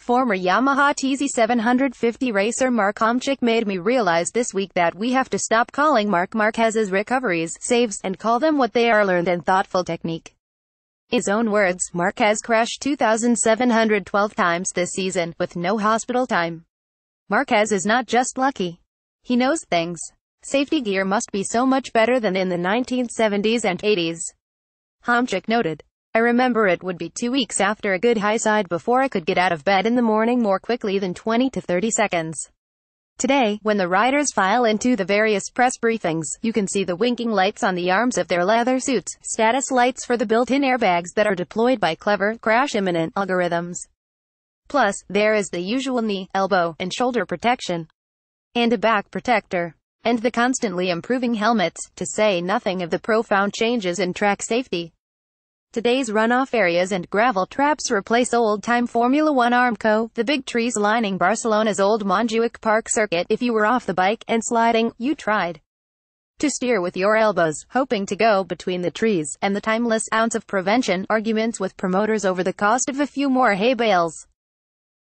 Former Yamaha TZ750 racer Mark Homchick made me realize this week that we have to stop calling Marc Marquez's recoveries saves, and call them what they are: learned and thoughtful technique. In his own words, Marquez crashed 2,712 times this season, with no hospital time. Marquez is not just lucky. He knows things. Safety gear must be so much better than in the 1970s and 80s. Homchick noted. I remember it would be 2 weeks after a good high side before I could get out of bed in the morning more quickly than 20 to 30 seconds. Today, when the riders file into the various press briefings, you can see the winking lights on the arms of their leather suits, status lights for the built-in airbags that are deployed by clever, crash-imminent algorithms. Plus, there is the usual knee, elbow, and shoulder protection. And a back protector. And the constantly improving helmets, to say nothing of the profound changes in track safety. Today's runoff areas and gravel traps replace old-time Formula One Armco, the big trees lining Barcelona's old Montjuic Park circuit. If you were off the bike and sliding, you tried to steer with your elbows, hoping to go between the trees, and the timeless ounce of prevention, arguments with promoters over the cost of a few more hay bales.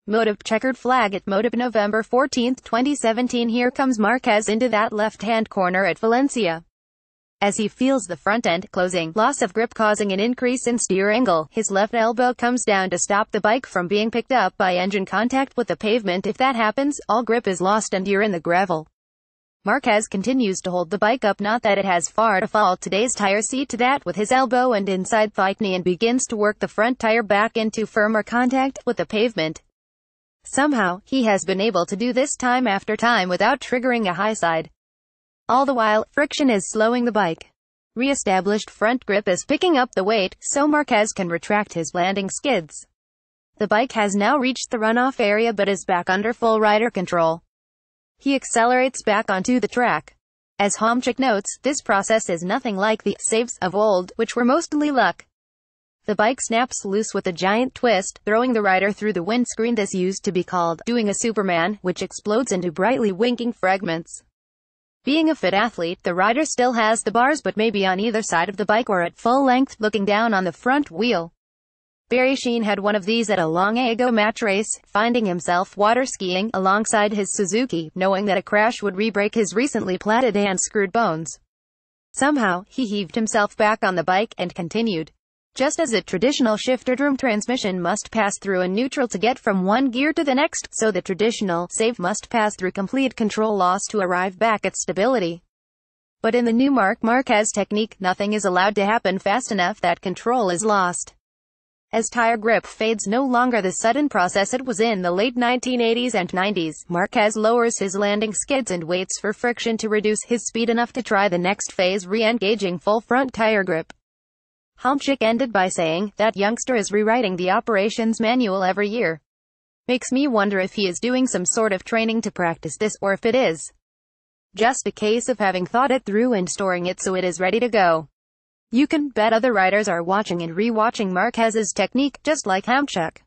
Motive checkered flag at Motive November 14, 2017. Here comes Marquez into that left-hand corner at Valencia. As he feels the front end closing, loss of grip causing an increase in steer angle, his left elbow comes down to stop the bike from being picked up by engine contact with the pavement. If that happens, all grip is lost and you're in the gravel. Marquez continues to hold the bike up, not that it has far to fall. Today's tire seat to that with his elbow and inside thigh knee, and begins to work the front tire back into firmer contact with the pavement. Somehow, he has been able to do this time after time without triggering a high side. All the while, friction is slowing the bike. Re-established front grip is picking up the weight, so Marquez can retract his landing skids. The bike has now reached the runoff area but is back under full rider control. He accelerates back onto the track. As Homchick notes, this process is nothing like the saves of old, which were mostly luck. The bike snaps loose with a giant twist, throwing the rider through the windscreen. This used to be called doing a Superman, which explodes into brightly winking fragments. Being a fit athlete, the rider still has the bars but maybe on either side of the bike or at full length, looking down on the front wheel. Barry Sheene had one of these at a long ago match race, finding himself water skiing alongside his Suzuki, knowing that a crash would re-break his recently platted and screwed bones. Somehow, he heaved himself back on the bike, and continued. Just as a traditional shifter-drum transmission must pass through a neutral to get from one gear to the next, so the traditional save must pass through complete control loss to arrive back at stability. But in the new Marc Marquez technique, nothing is allowed to happen fast enough that control is lost. As tire grip fades, no longer the sudden process it was in the late 1980s and 90s, Marquez lowers his landing skids and waits for friction to reduce his speed enough to try the next phase, re-engaging full front tire grip. Homchick ended by saying, that youngster is rewriting the operations manual every year. Makes me wonder if he is doing some sort of training to practice this, or if it is just a case of having thought it through and storing it so it is ready to go. You can bet other riders are watching and re-watching Marquez's technique, just like Homchick.